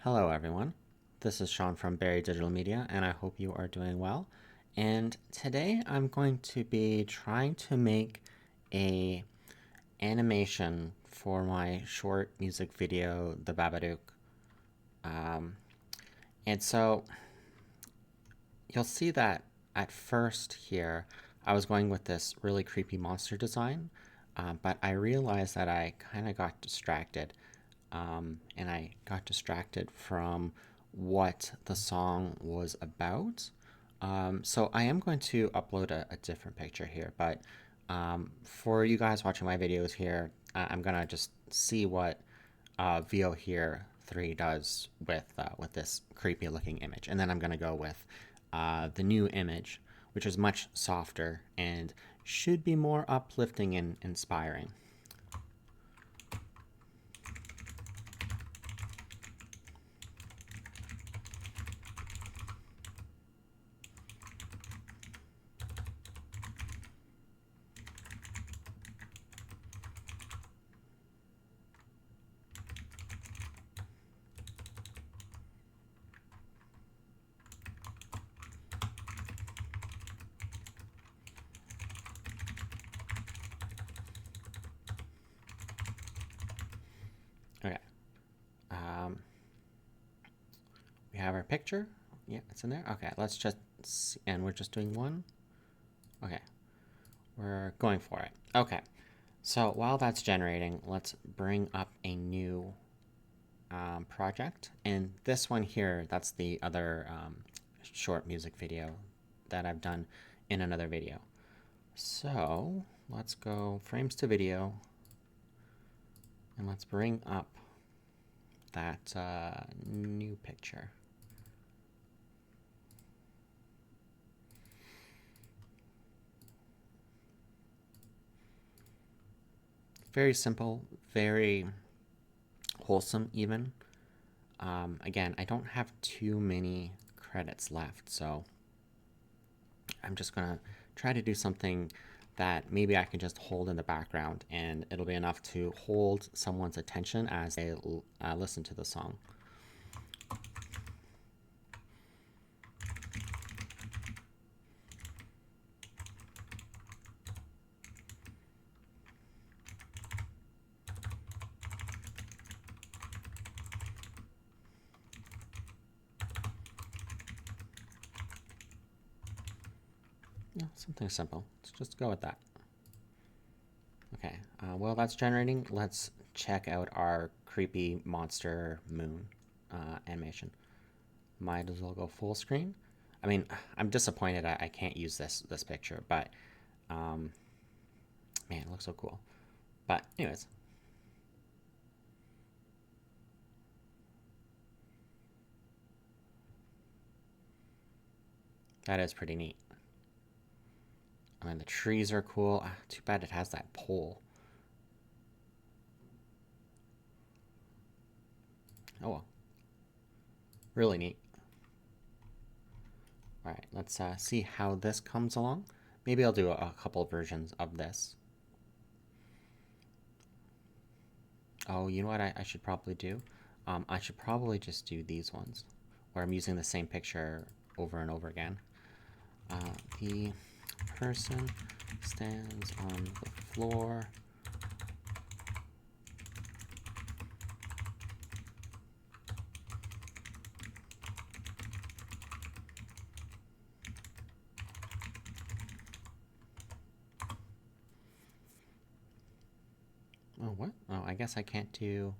Hello everyone, this is Sean from Berry Digital Media and I hope you are doing well. And today I'm going to be trying to make a animation for my short music video, The Babadook. And so you'll see that at first here I was going with this really creepy monster design, but I realized that I kind of got distracted. And I got distracted from what the song was about. So I am going to upload a different picture here, but for you guys watching my videos here, I'm gonna just see what Veo here 3 does with this creepy looking image, and then I'm gonna go with the new image, which is much softer and should be more uplifting and inspiring. Okay. Um, we have our picture. Yeah, it's in there. Okay, let's just see, and we're just doing one. Okay, we're going for it. Okay, so while that's generating, let's bring up a new project. And this one here, that's the other short music video that I've done in another video. So let's go frames to video, and let's bring up that new picture. Very simple, very wholesome even. Again, I don't have too many credits left, so I'm just gonna try to do something that maybe I can just hold in the background and it'll be enough to hold someone's attention as they listen to the song. Yeah, something simple. Let's just go with that. Okay, well that's generating. Let's check out our creepy monster moon animation. Might as well go full screen. I mean, I'm disappointed I can't use this picture, but man, it looks so cool. But anyways, that is pretty neat. I mean, the trees are cool. Too bad it has that pole. Oh well. Really neat. Alright, let's see how this comes along. Maybe I'll do a couple versions of this. Oh, you know what I should probably do? I should probably just do these ones, where I'm using the same picture over and over again. The person stands on the floor. Oh, what? Oh, I guess I can't do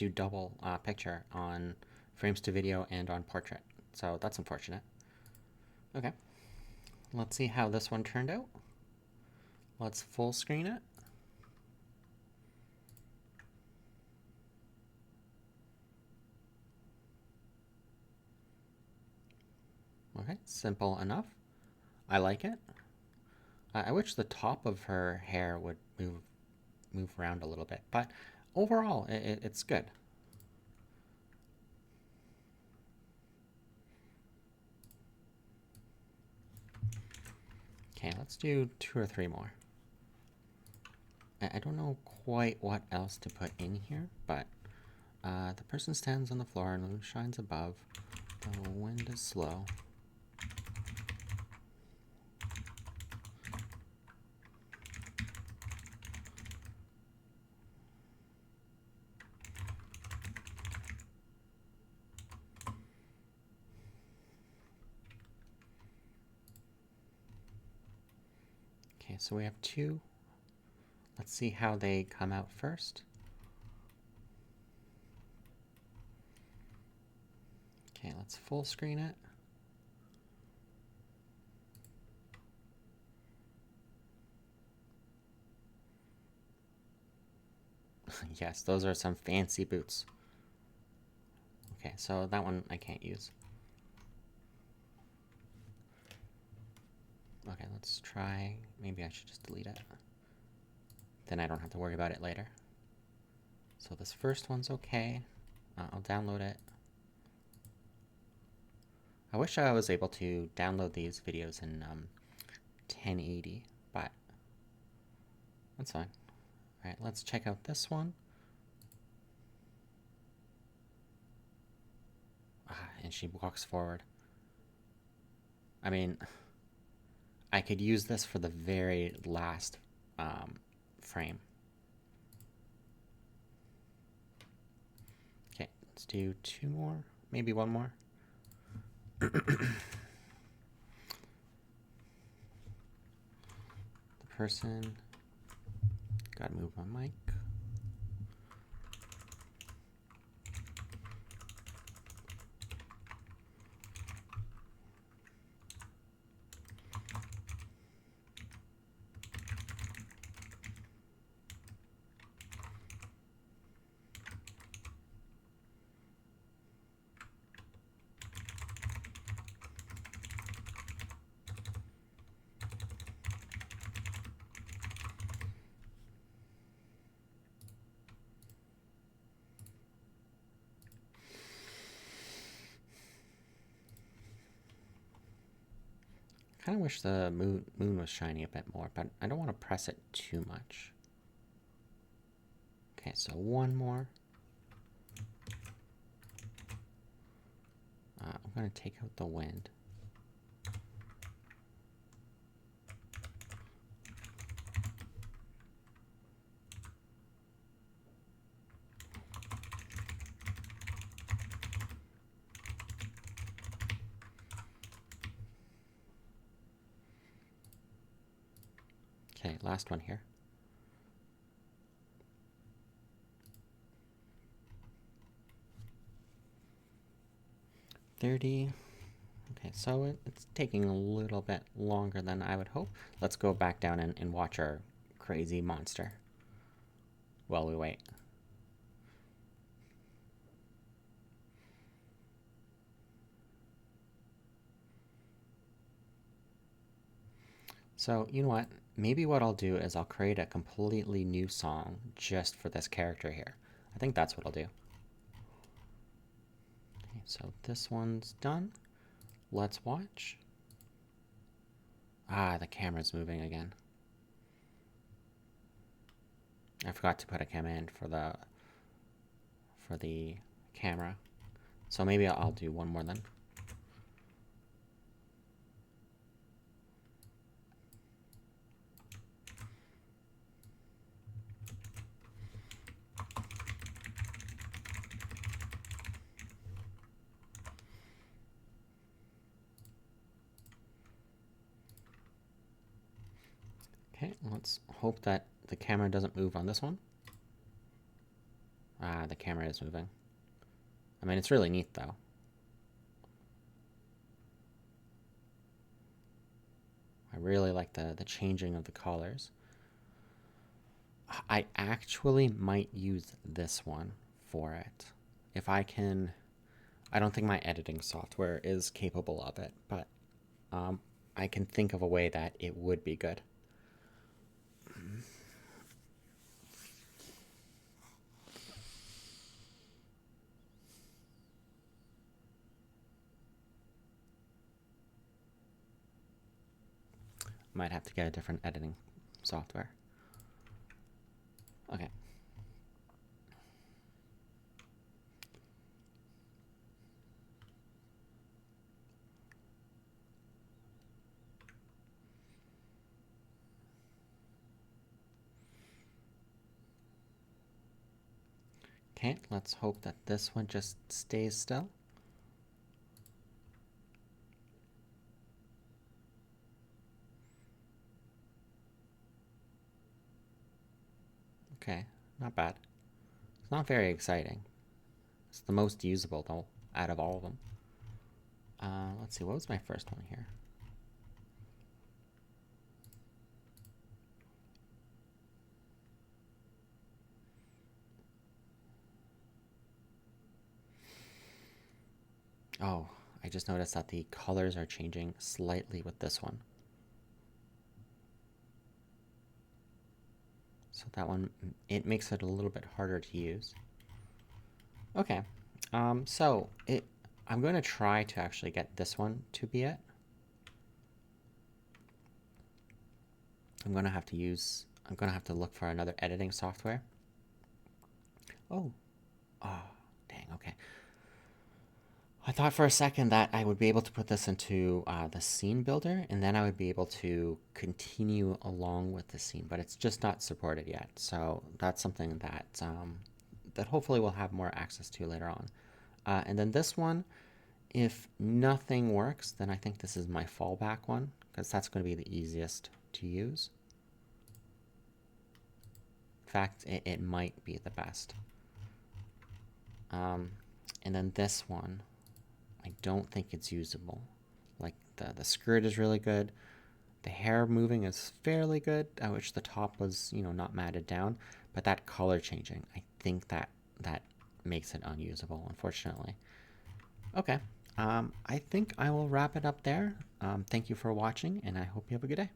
double picture on frames to video and on portrait. So that's unfortunate. Okay. Let's see how this one turned out. Let's full screen it. Okay, simple enough. I like it. I wish the top of her hair would move around a little bit, but overall, it's good. Okay, let's do 2 or 3 more. I don't know quite what else to put in here, but The person stands on the floor and the moon shines above. The wind is slow. Okay, so we have two. Let's see how they come out first. Okay, let's full screen it. Yes, those are some fancy boots. Okay, so that one I can't use. Okay, let's try. Maybe I should just delete it. Then I don't have to worry about it later. So this first one's okay. I'll download it. I wish I was able to download these videos in 1080, but that's fine. All right, let's check out this one. And she walks forward. I mean, I could use this for the very last frame. Okay, let's do two more, maybe one more. The person, gotta move my mic. I kind of wish the moon was shining a bit more, but I don't want to press it too much. Okay, so one more. I'm going to take out the wind. Okay, last one here. $30. Okay, so it's taking a little bit longer than I would hope. Let's go back down and watch our crazy monster while we wait. So, you know what? Maybe what I'll do is I'll create a completely new song just for this character here. I think that's what I'll do. Okay, so this one's done. Let's watch. The camera's moving again. I forgot to put a command for the camera. So maybe I'll do one more then. Okay, let's hope that the camera doesn't move on this one. The camera is moving. I mean, it's really neat though. I really like the changing of the colors. I actually might use this one for it. If I can, I don't think my editing software is capable of it, but I can think of a way that it would be good. Might have to get a different editing software. Okay. Okay, let's hope that this one just stays still. Okay, not bad. It's not very exciting. It's the most usable though out of all of them. Let's see, what was my first one here? Oh, I just noticed that the colors are changing slightly with this one. So that one, it makes it a little bit harder to use. Okay, so I'm going to try to actually get this one to be it. I'm going to have to look for another editing software. Oh, dang, okay. I thought for a second that I would be able to put this into the scene builder, and then I would be able to continue along with the scene, but it's just not supported yet. So that's something that that hopefully we'll have more access to later on. And then this one, if nothing works, then I think this is my fallback one, because that's going to be the easiest to use. In fact, it might be the best. And then this one, I don't think it's usable. Like the skirt is really good. The hair moving is fairly good. I wish the top was, not matted down, but that color changing, I think that makes it unusable, unfortunately. Okay. I think I will wrap it up there. Thank you for watching, and I hope you have a good day.